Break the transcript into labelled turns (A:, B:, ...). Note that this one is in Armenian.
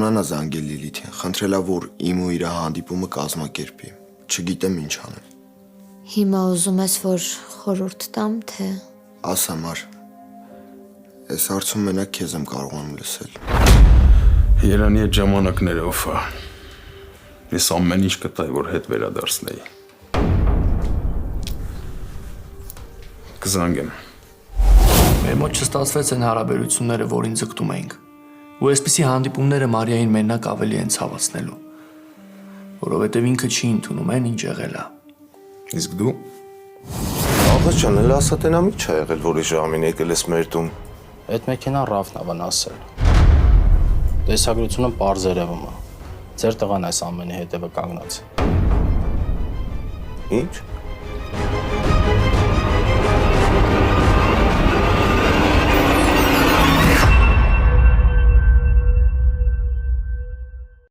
A: Կկարողանա զանգել Լիլիթին, խնդրելա, որ իմ ու իր հանդիպումը կազմակերպի։ Չգիտեմ ինչ անեմ։
B: Հիմա ուզում ես, որ խորհուրդ տամ, թե…
A: Ասա Մար, այս հարցում մենակ քեզ եմ կարողանում լսել։
C: Երանի այդ ժամանակներով ես ամեն ինչ կտայի, որ հետ վերադարձնեի։ Կզանգեմ։
D: Մեր մոտ չստացվեց այն հարաբերությունները, որին ձգտում էինք։ Ու այսպիսի հանդիպումները Մարիային մենակ ավելի են ցավացնելու, որովհետև ինքը չի ընդունում այն, ինչ եղել է։
C: Իսկ դու…
E: Աղաս ջան, էլ ասա տենամի չա եղել, որի ժամին եկել ես մեր տուն։
F: Այդ մեքենան Ռավն ա վնասել։ Տեսագրությունը պարզ երևում է։ Ձեր տղան այս ամենի հետևը կանգնած։
E: Ինչ։